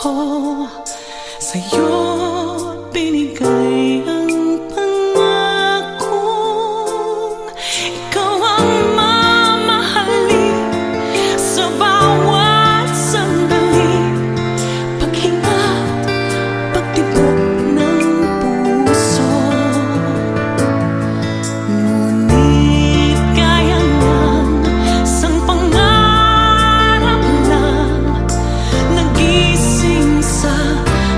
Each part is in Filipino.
ko sa'yo binigay ang pangakong ikaw ang mamahalin sa bawat sandali, paghinga't pagtibok ng puso. Ngunit kaya ng isang pangarap lang nagising sa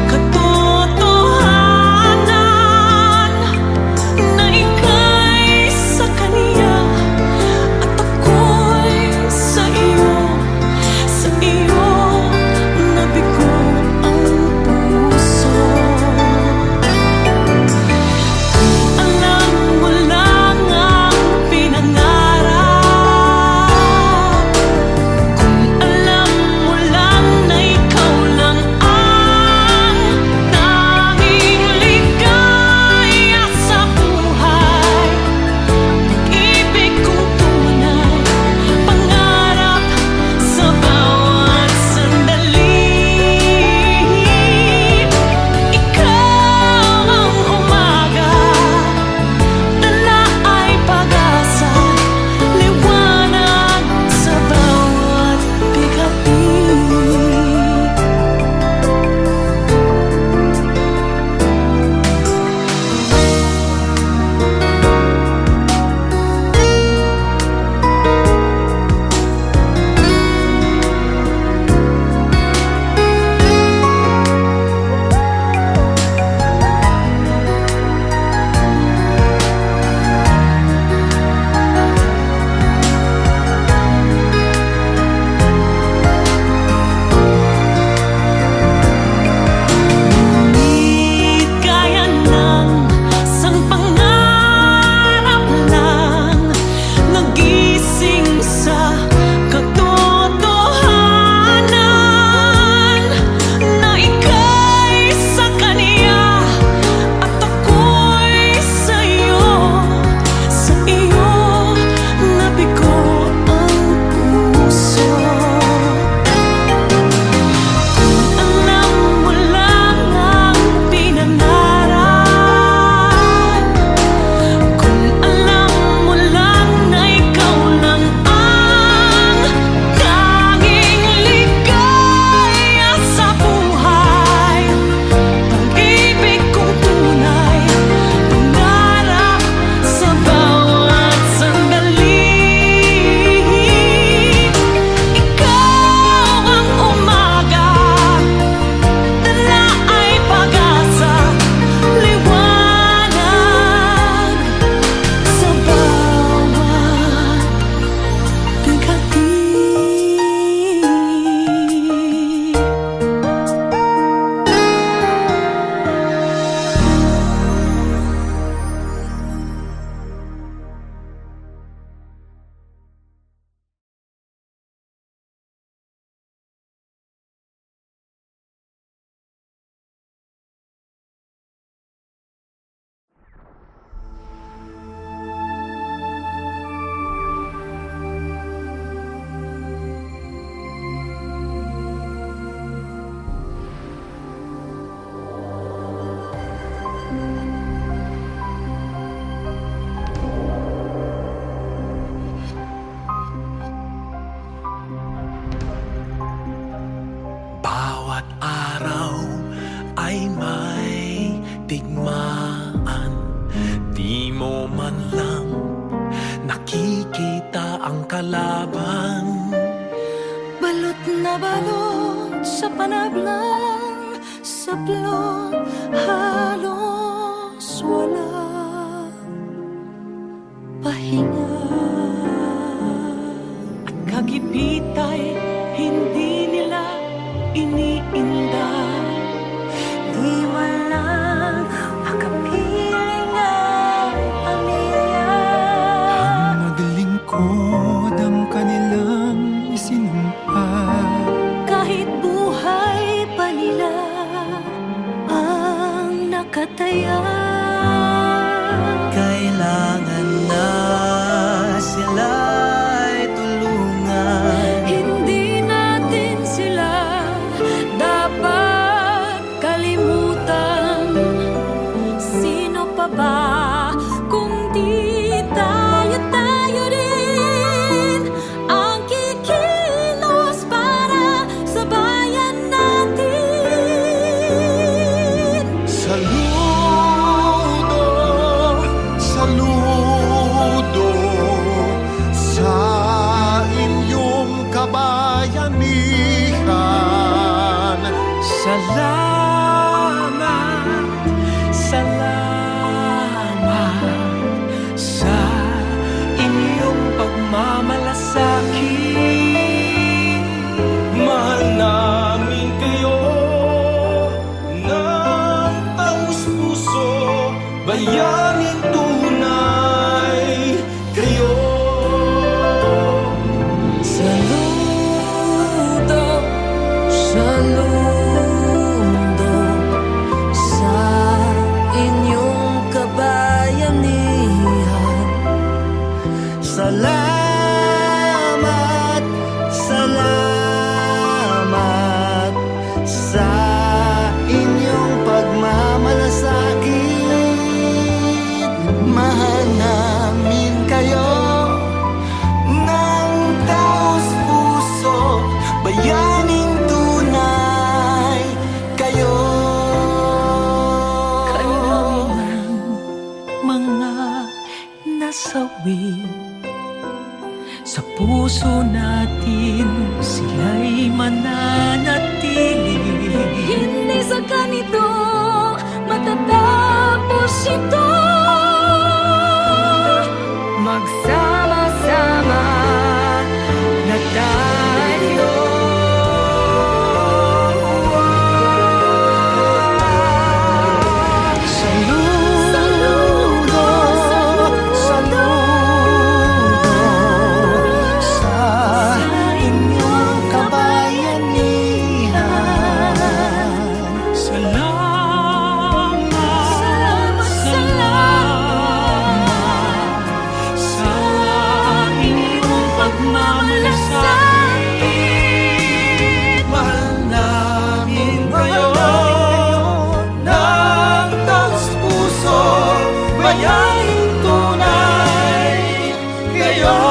katotohanan na ika'y sa kaniya at ako'y sa iyo nabigo ang puso. Alam mo lang ang pinangarap, kung alam mo lang na ikaw lang ang tanging ligaya sa buhay, pag-ibig kong tunay, pangarap sa bawat sandali. Ikaw ang umaga, dala ay pag-asa, liwanag sa bawat bigati. Ngunit kaya ng isang pangarap lang nagising sa katotohanan na ika'y sa kaniya at ako'y sa iyo nabigo ang puso. Alam mo lang ang pinangarap, kung alam mo lang na ikaw lang ang tanging ligaya sa buhay, pag-ibig kong tunay, pangarap sa bawat sandali. Ikaw ang umaga, dala ay pag-asa, liwanag sa bawat bigati. Bawat araw ay may digmaan, di mo man lang nakikita ang kalaban. Balot na balot sa panablang, sablot halos wala pahinga. At kagipit ay hindi nila iniinda, di man lang makapiling ang pamilya. Ang maglingkod ang kanilang isinumpa, Kahit buhay pa nila ang nakataya, Kailangan na sila'y tulungan. hindi natin sila dapat Salamat, salamat sa inyong pagmamalasakit. Mahal namin kayo ng taus-puso, bayaning tunay kayo. Saludo, saludo sa inyong kabayanihan. Salamat, salamat sa inyong pagmamalasakit. Mahal namin kayo ng taos-puso, bayaning tunay kayo. Kailanman mga nasawi sa puso natin, sila'y mananatili. Hindi sa ganito matatapos ito. Magsama-sama na tayo. Saludo, saludo sa inyong kabayanihan. Salamat, Salamat sa inyong pagmamalasakit. Mahal namin kayo ng taos-puso, bayaning tunay kayo.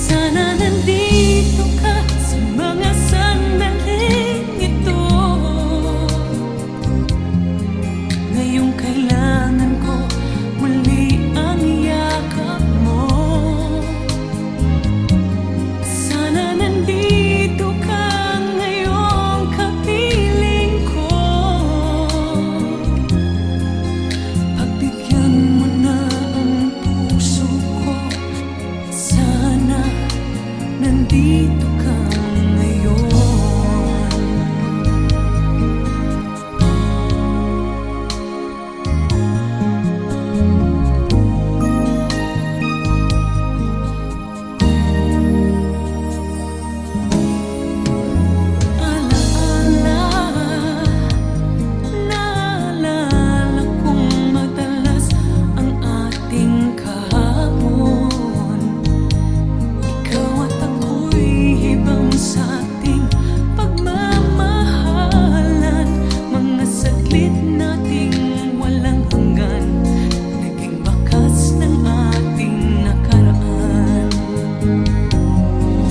Sana nandito ka nandito ka ngayon. Alaala, naalala kong madalas ang ating kahapon. Ikaw at ako'y hibang sa ating pagmamahalan. Mga saglit nating walang hanggan, naging bakas ng ating nakaraan.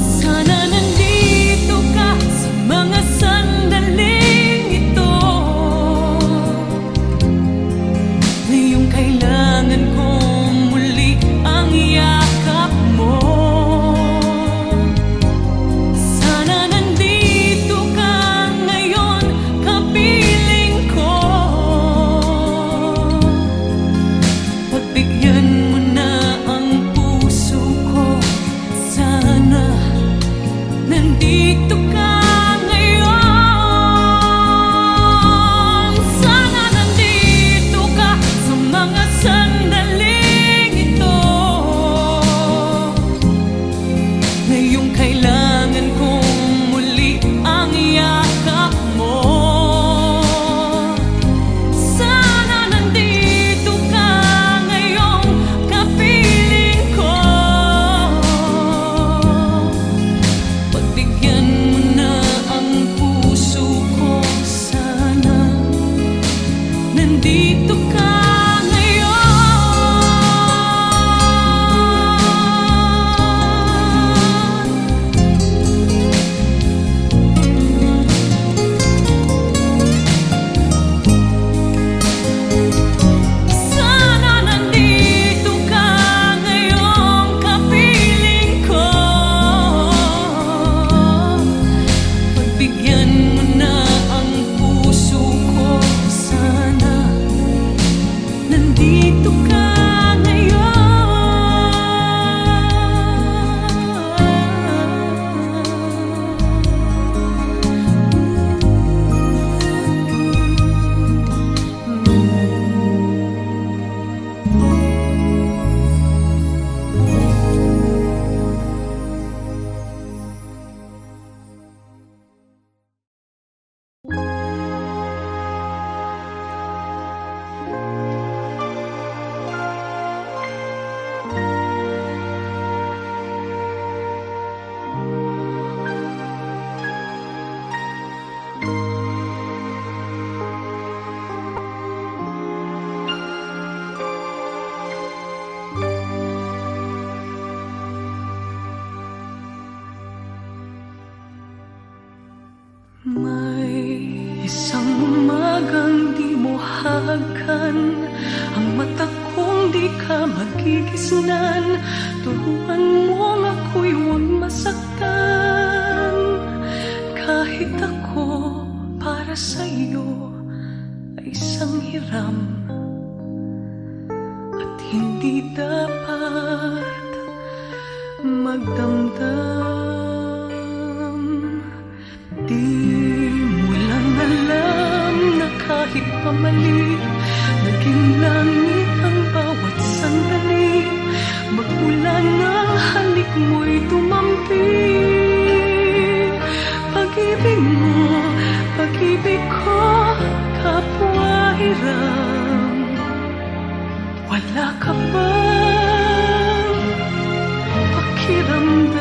Sana nandito ka sa mga sandaling ito, ngayong kailangan kong muli ang yakap mo. Sana nandito ka ngayon, kapiling ko. Pagbigyan mo na ang puso ko. Sana nandito ka ngayon. Sana nandito ka sa mga sandaling ito, ngayong kailangan kong muli ang yakap mo. Sana nandito ka ngayon, kapiling ko. Pagbigyan mo na ang puso ko. Sana nandito ka ngayon. Sana nandito ka ngayon, kapiling ko. Pagbigyan mo na ang puso ko. Sana nandito ka May isang umagang di mo hagkan, ang mata kong di ka magigisnan. Turuan mong ako'y huwag masaktan. Kahit ako para sa'yo ay isang hiram, at hindi dapat magdamdam. Di mo lang alam na kahit pamali, naging langit ang bawat sandali. Magulan ang halik mo'y tumampi. Pag-ibig mo, pag-ibig ko, kapwa hiram. Wala ka bang pakiramdam?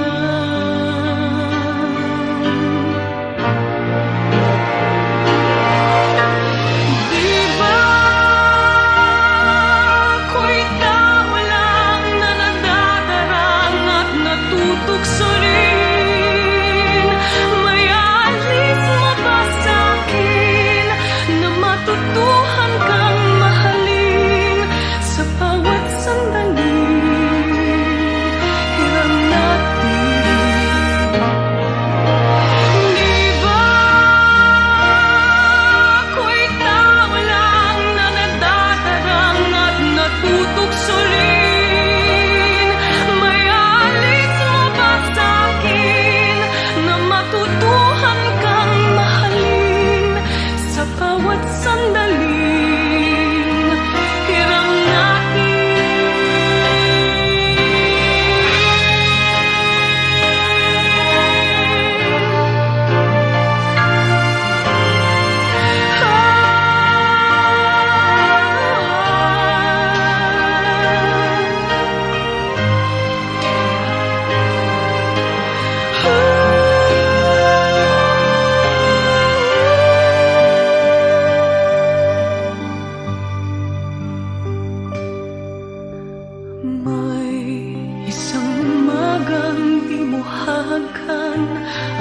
May alis mo ba sa'kin na matutuhan kang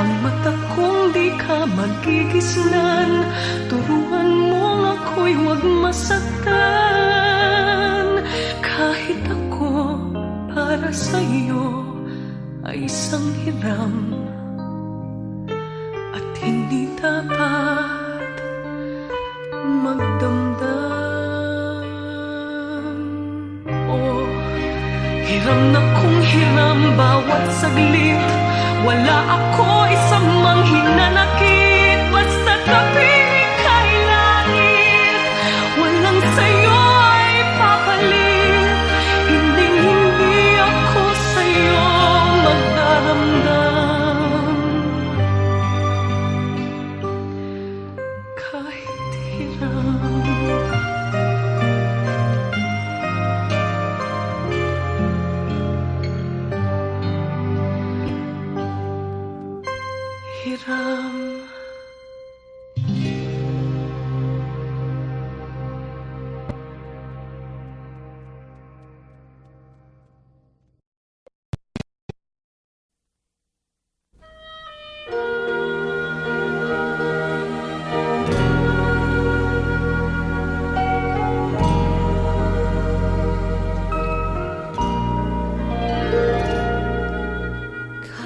ng mata kong di ka magigisnan. Turuan mong ako'y huwag masaktan. Kahit ako para sa'yo ay isang hiram, at hindi dapat magdamdam. Oh, hiram na kung hiram bawat saglit. Wala ako isang mang hinanakit. Basta kapiling kay langit, walang sa'yo ay papalit. Hindi ako sa'yo magdaramdam. Kahit hiram. Hiram.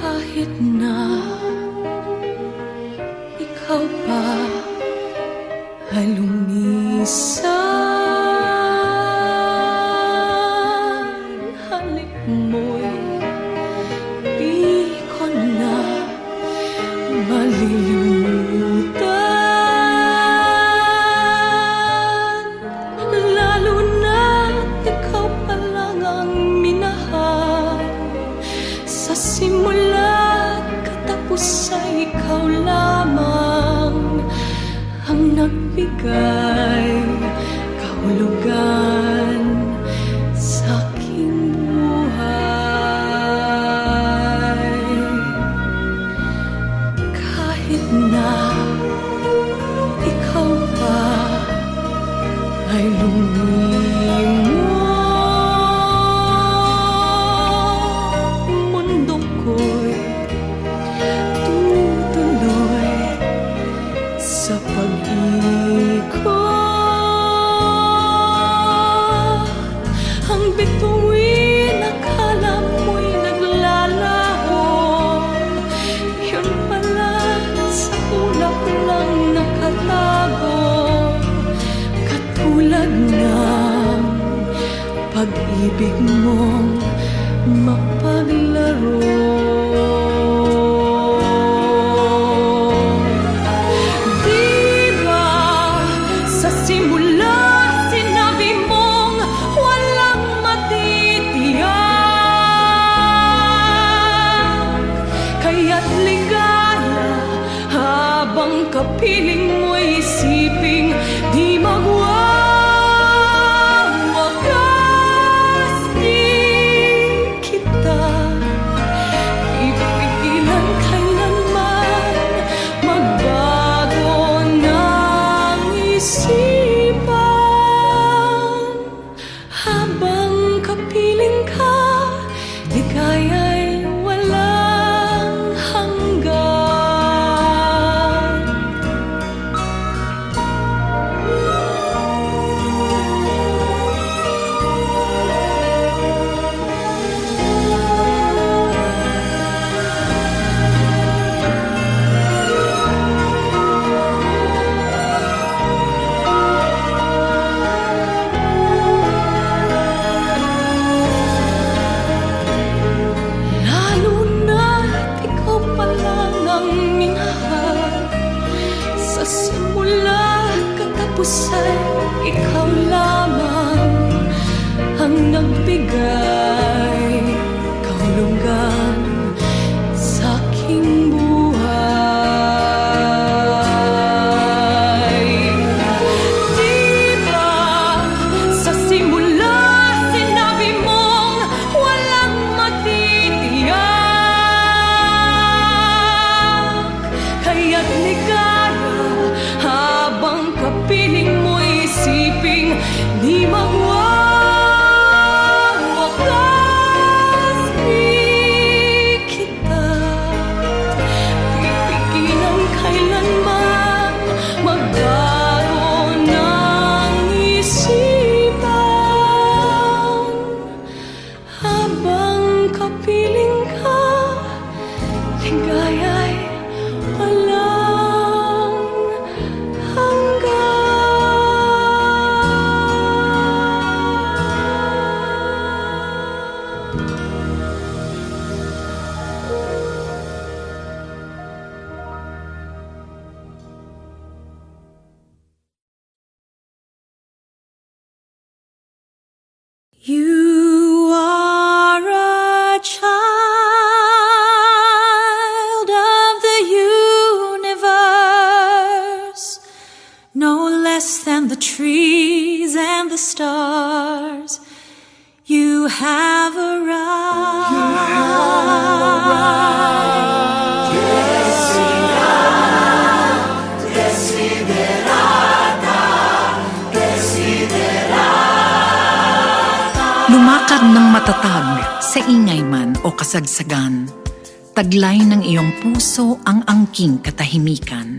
Kahit na ikaw pa ay lumisan, halik mo'y di ko na malilimutan. Lalo na't ikaw pa lang ang minahal. Sa simula't katapos ay ikaw lamang ang nagbigay kahulugan sa aking buhay. Kahit na ikaw pa ay lumimot, mundo ko'y tutuloy sa pag-ikot. Ang bituin akala mo'y naglalaho, yun pala sa ulap lang nakatago. Katulad ng pag-ibig mong mapaglaro. Kapiling mo'y isiping di magwawakas. Di kita ipigilan kailanman magbago ng isipan. Habang kapiling ka, ligaya'y walang hanggan. Ay ikaw lamang ang nagbigay kahulugan sa aking buhay. Di ba sa simula sinabi mong walang matitiyak, kaya't ligaya habang kapiling mo'y isiping di magwawakas. You are a child of the universe, no less than the trees and the stars. You have arrived. Lumakad ng matatag sa ingay man o kasagsagan. Taglay ng iyong puso ang angking katahimikan.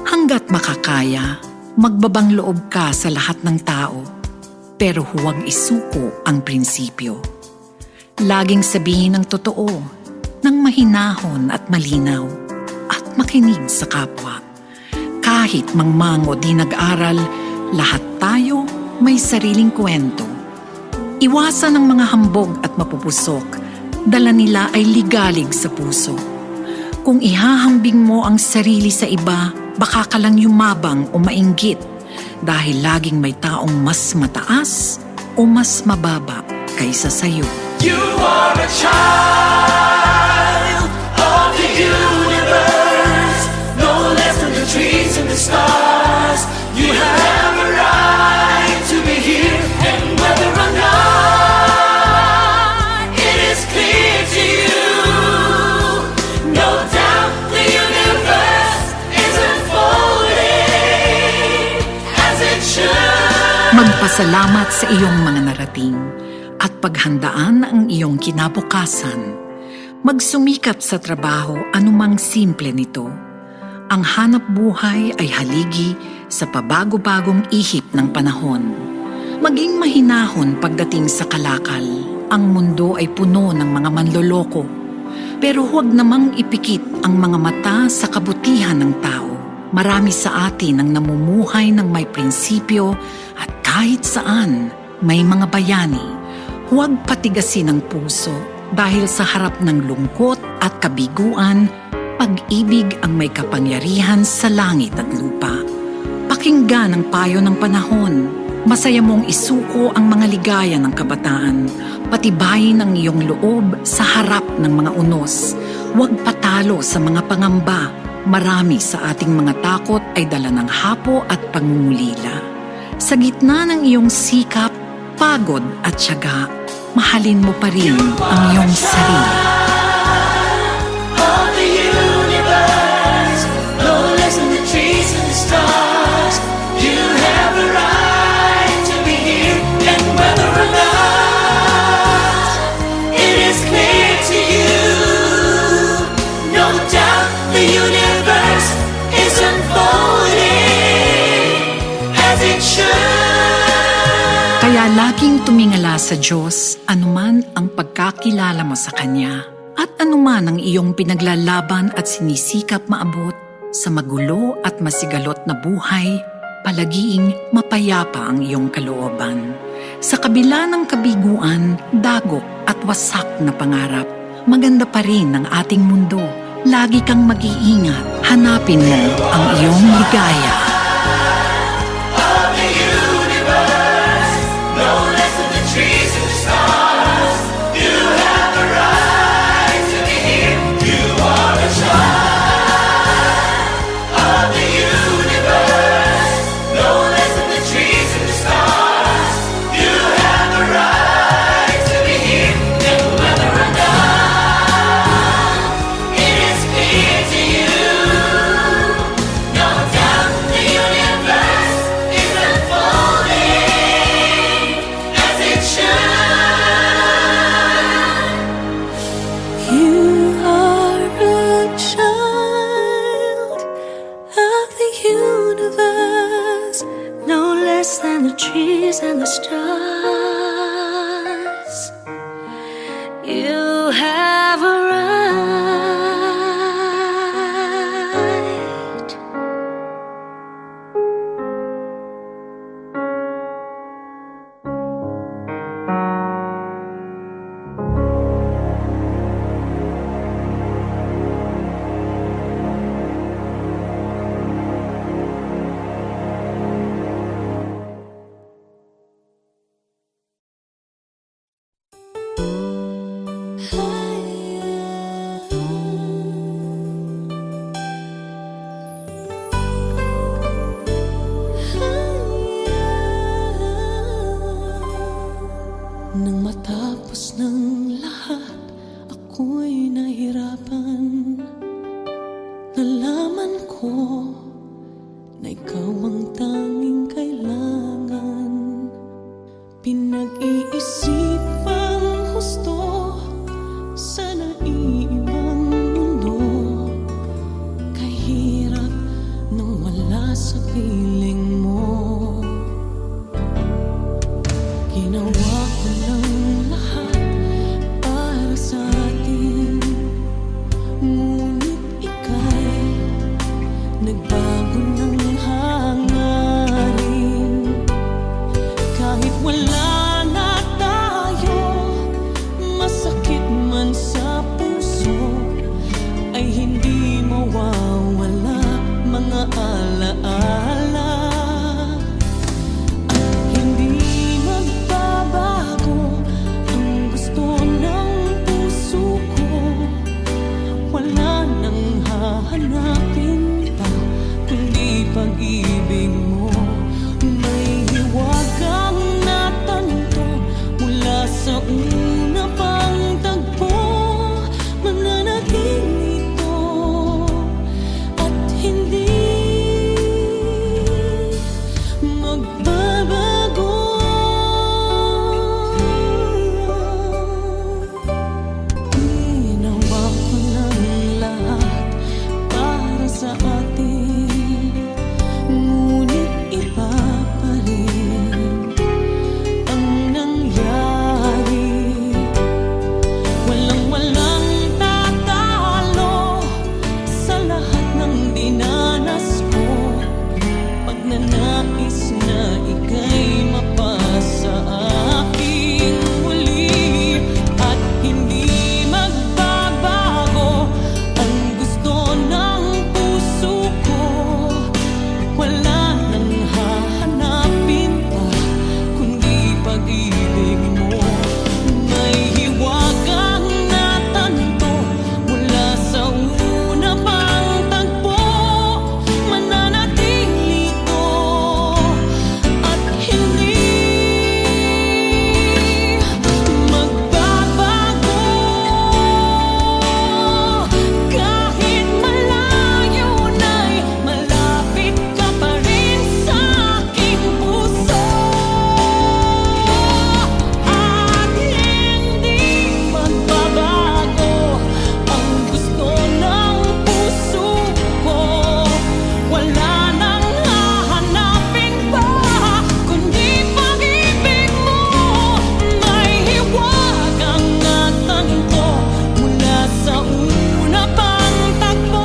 Hanggat makakaya, magbabang loob ka sa lahat ng tao, pero huwag isuko ang prinsipyo. Laging sabihin ang totoo, ng mahinahon at malinaw, at makinig sa kapwa. Kahit mangmang o di nag-aral, lahat tayo may sariling kwento. Iwasan ang mga hambog at mapupusok, dala nila ay ligalig sa puso. Kung ihahambing mo ang sarili sa iba, baka ka lang yumabang o mainggit dahil laging may taong mas mataas o mas mababa kaysa sayo. You are a child of the universe, no less than the trees and the stars. You have a right to be here, and whether or not it is clear to you, no doubt the universe is unfolding as it should. Magpasalamat sa iyong mga narating at paghandaan ang iyong kinabukasan. Magsumikap sa trabaho anumang simple nito. Ang hanap buhay ay haligi sa pabago-bagong ihip ng panahon. Maging mahinahon pagdating sa kalakal. Ang mundo ay puno ng mga manloloko. Pero huwag namang ipikit ang mga mata sa kabutihan ng tao. Marami sa atin ang namumuhay ng may prinsipyo at kahit saan may mga bayani. Huwag patigasin ang puso dahil sa harap ng lungkot at kabiguan, pag-ibig ang may kapangyarihan sa langit at lupa. Pakinggan ang payo ng panahon. Masaya mong isuko ang mga ligaya ng kabataan. Patibayin ang iyong loob sa harap ng mga unos. Huwag patalo sa mga pangamba. Marami sa ating mga takot ay dala ng hapo at pangungulila. Sa gitna ng iyong sikap, pagod at tiyaga, mahalin mo pa rin ang iyong sarili. Of the universe, no less than the trees and the stars. You have a right to be here, and whether or not it is clear to you, no doubt the universe is unfolding as it should. Kaya laging tumingala sa Diyos anuman ang pagkakilala mo sa Kanya at anuman ang iyong pinaglalaban at sinisikap maabot sa magulo at masigalot na buhay, palagiing mapayapa ang iyong kalooban. Sa kabila ng kabiguan, dagok at wasak na pangarap, maganda pa rin ang ating mundo. Lagi kang mag-iingat, hanapin mo ang iyong ligaya. Trees and stars, you have a right to be here. You are a child of the universe, no less than the trees and the stars. You have a right to be here, and whether or not it is clear to you, no doubt the universe is unfolding as it should. You are a child of the universe, no less than the trees and the stars. You have arrived. Nalaman ko na ikaw ang tanging kailangan. Pinag-iisipang husto sa naiibang mundo. Kahirap nang wala sa piling mo. Ginawa ko ng lahat para sa atin, ngunit ika'y nagbago ng hangarin. Kahit wala na tayo, masakit man sa puso, ay hindi mawawala mga alaala. At hindi magbabago ang gusto ng puso ko. Wala nang hahanapin pa kundi pag-ibig mo. May hiwagang natanto mula sa una pang tagpo. Mananatili ito at hindi magbabago. Ginawa ko ng lahat para sa atin, ngunit iba pa rin ang nangyari. Walang tatalo sa lahat ng dinanas ko. Pagnanais na ika'y mapasa aking muli. At hindi magbabago ang gusto ng puso ko. Wala nang hahanapin pa kundi pag-ibig mo. May hiwagang natanto mula sa una pang tagpo. Mananatili ito at hindi magbabago. Kahit malayo na'y malapit ka pa rin sa aking puso. At hindi magbabago ang gusto ng puso ko. Wala nang hahanapin pa kundi pag-ibig mo. May hiwagang natanto mula sa una pang tagpo.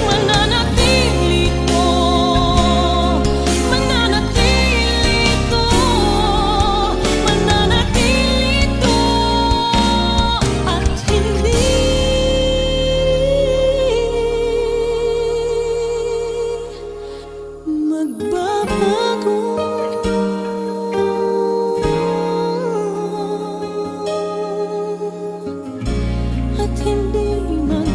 Mananatili ito, mananatili ito, mananatili ito at hindi magbabago. At hindi magbabago.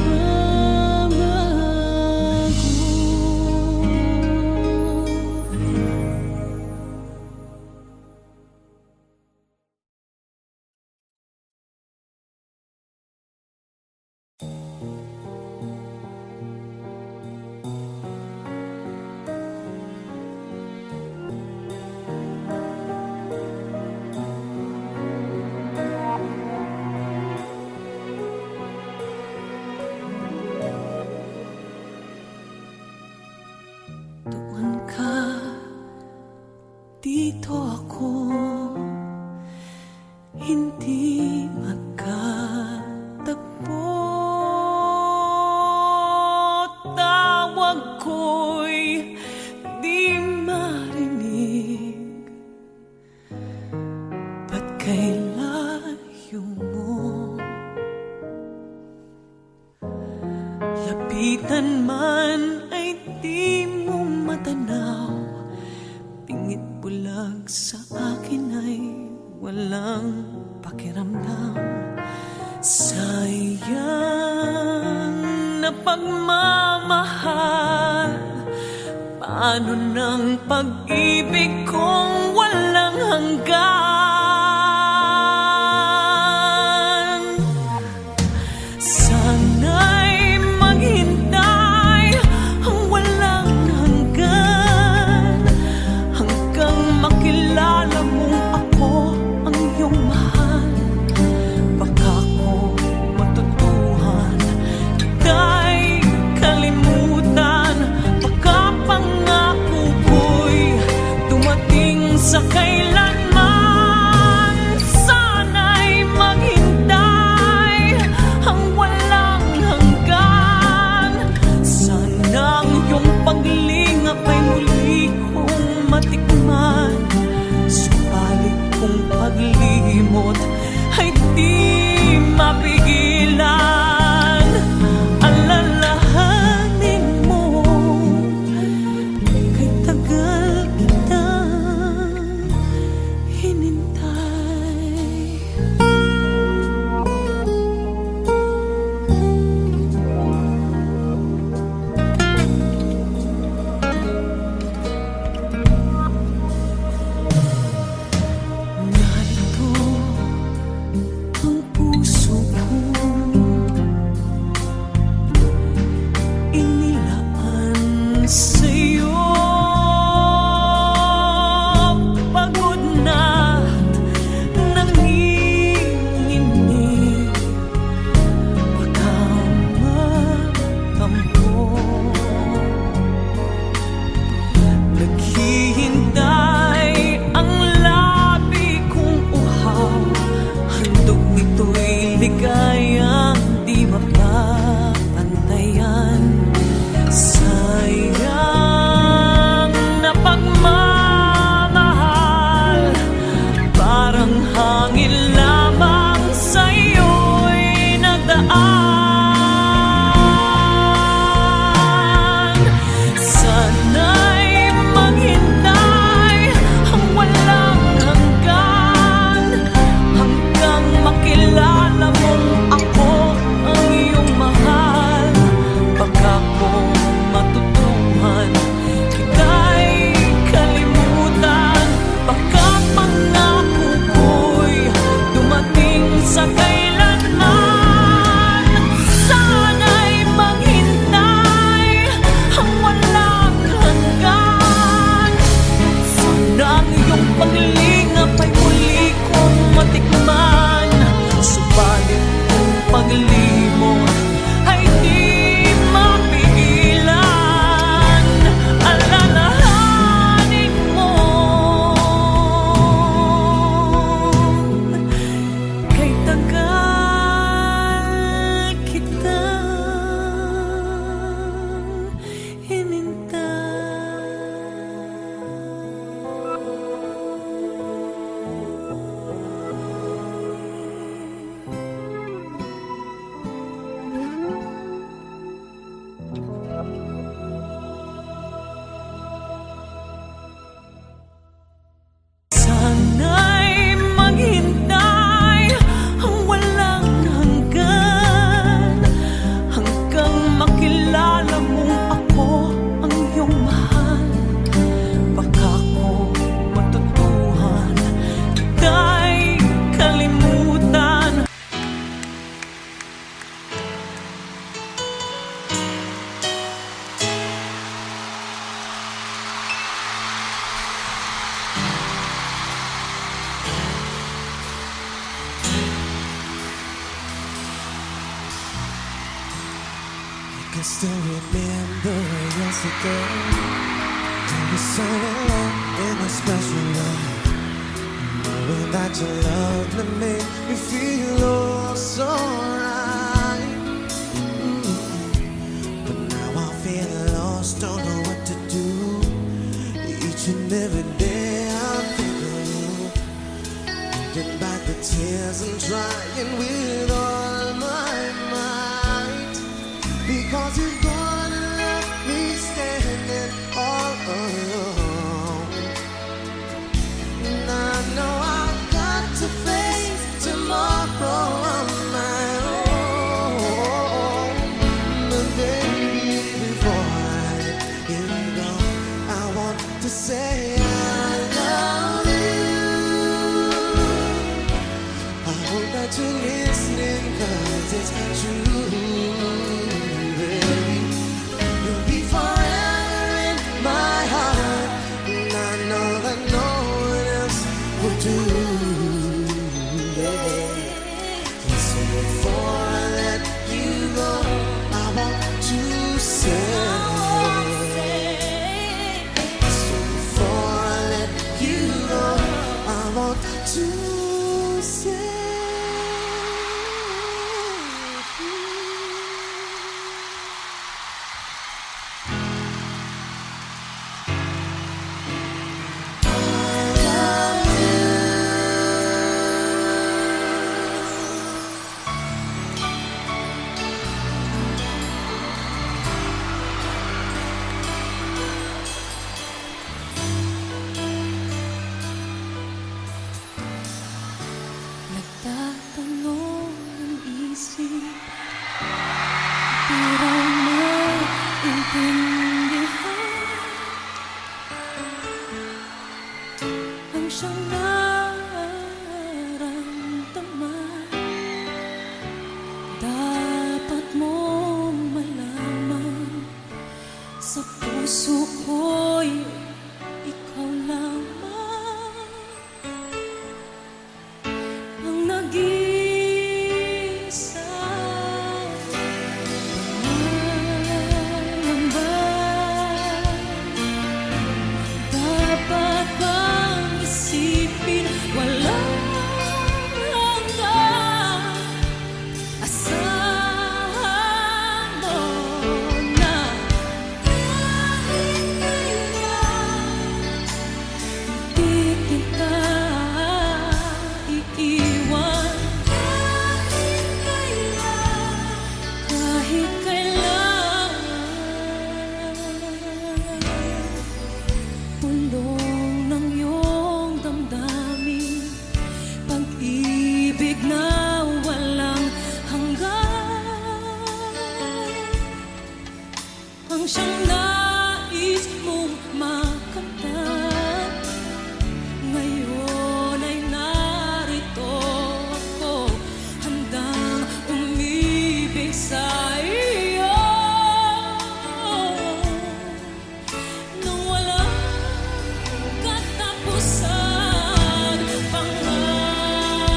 Doon ka, dito ako, hindi magkatagpo. Tawag ko'y di marinig. Ba't kay layo mo? Lapitan man ay di mo matanaw. Pingit bulag sa akin ay walang pakiramdam. Sayang na pagmamahal. Paano ng pag-ibig kong walang hanggan? Sana can still remember yesterday. You were so in love in a special way. Knowing that your love me made me feel oh so right. But now I feel lost, don't know what to do. Each and every day I think of you. Holding back the tears and trying with all my might. Because you've gone and left me standing all alone. And I know I've got to face tomorrow on my own. But baby, before I let you go, I want to say I love you. I hope that you're listening, 'cause it's true. You'll be forever in my heart, and I know that no one else will do. So before I let you go, I want to say. So before I let you go, I want to say. Nagtatanong ang isip, di raw maintindihan ang siyang nararamdaman. Dapat mong malaman, sa puso ko'y ikaw lamang ang nag-iisa. Pangamba, dapat bang isipin walang hanggan? Asahan mo na kahit kailan di kita iiwan. Kahit kailan tulong ng iyong damdamin, pag-ibig na walang hanggan, ang siyang nais mong makamtan. Ngayon ay narito ako, handang umibig sa iyo. Nang walang katapusan, pangangamba,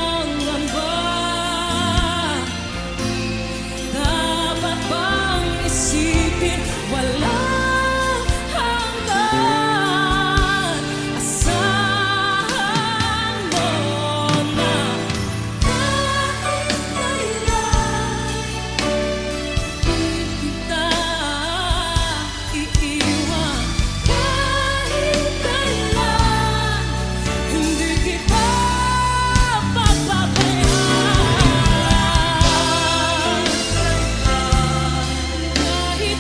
dapat bang isipin walang hanggan? Asahan mo na kahit kailan di kita iiwan. Kahit kailan hindi kita papabayaan. Kahit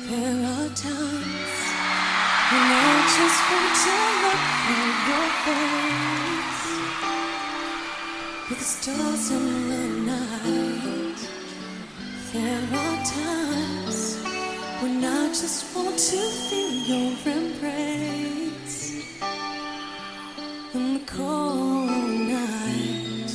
there are times when I just want to look at your face with the stars in the night. There are times when I just want to feel your embrace in the cold night.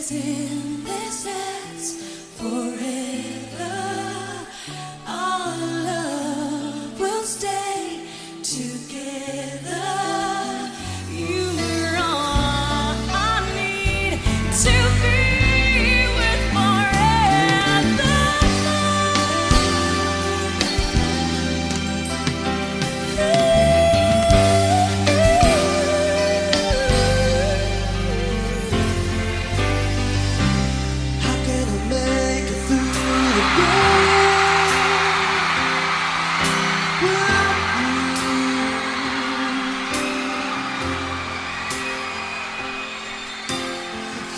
is in this lasts forever. Our love will stay together. You're all I need to be with forever. How can I make it through the day without you?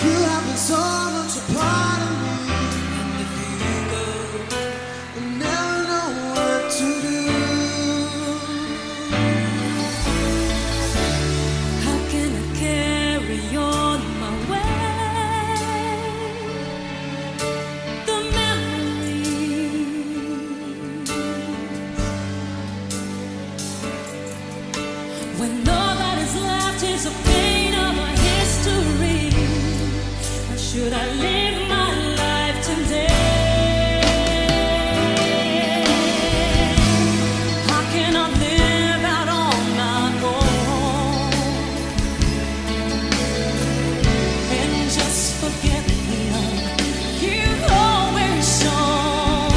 You have been so much a part of me, and if you go, I never know what to do. How can I carry on my way? The memories, when all that is left is the pain of a history. Or should I live my life today? How can I live out on my own and just forget the love you've always shown?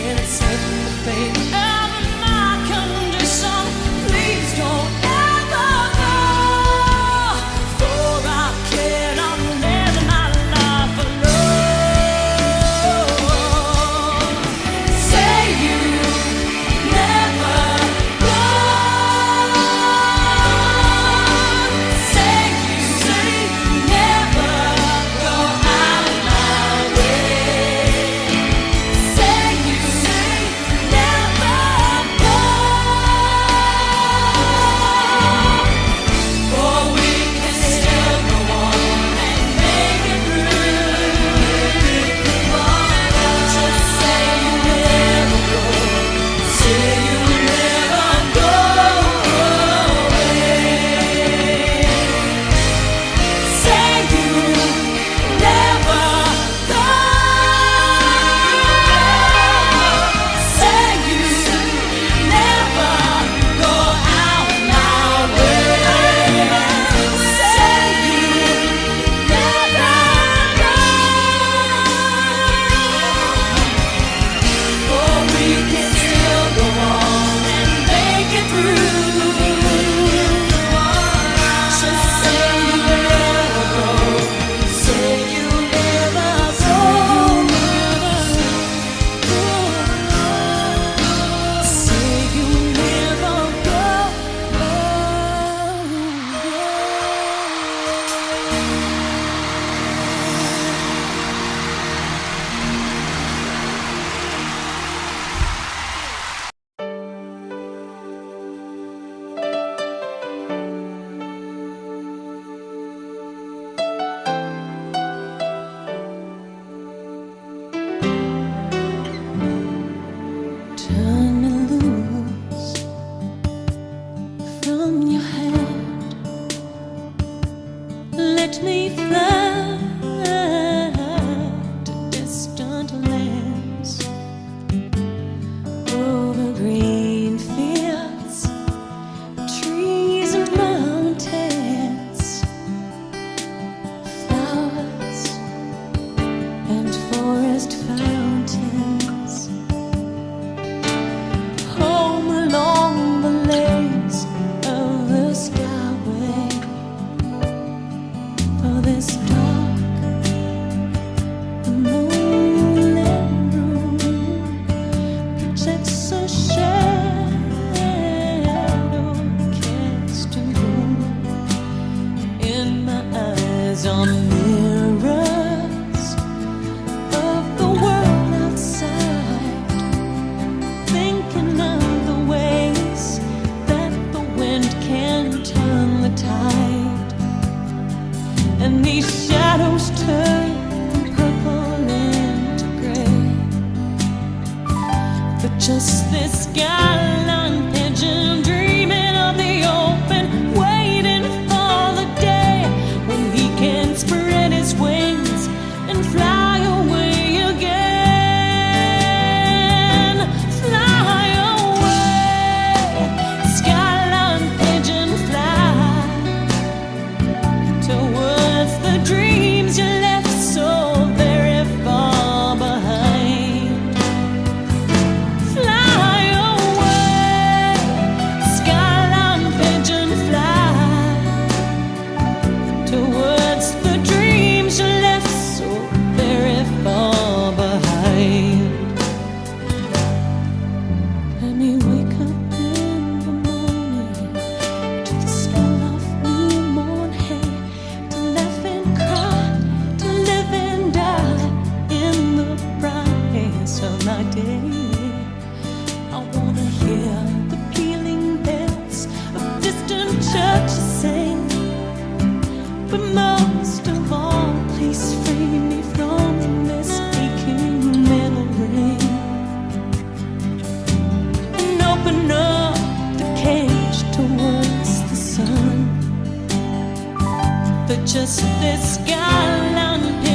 And accept the fate of my condition. Please don't ever go, for I cannot live my life alone. Say you never go. Say you never go out my way. Say you never go. For we can still go on and make it through. Just say you never go. Say you never go away. Say you never go. Say you never go out my way. Say you never go. For we can still go on and make it through. Just say you never go. Say you never go. Say you never go. Turn me loose from your hand. Let me fly to distant lands, over green fields, trees and mountains, flowers and forest fountains. Home along the lanes of the skyway, for this dark and moonlit room projects a shadow cast in gloom. In my eyes are mirrors of the world outside, thinking of the ways that the wind can turn the tide. And these shadows turn from purple into gray, but just this skyline pigeon dreaming of the open, waiting for the day when he can spread his but most of all, please free me from this aching memory and open up the cage towards the sun. For just this gallant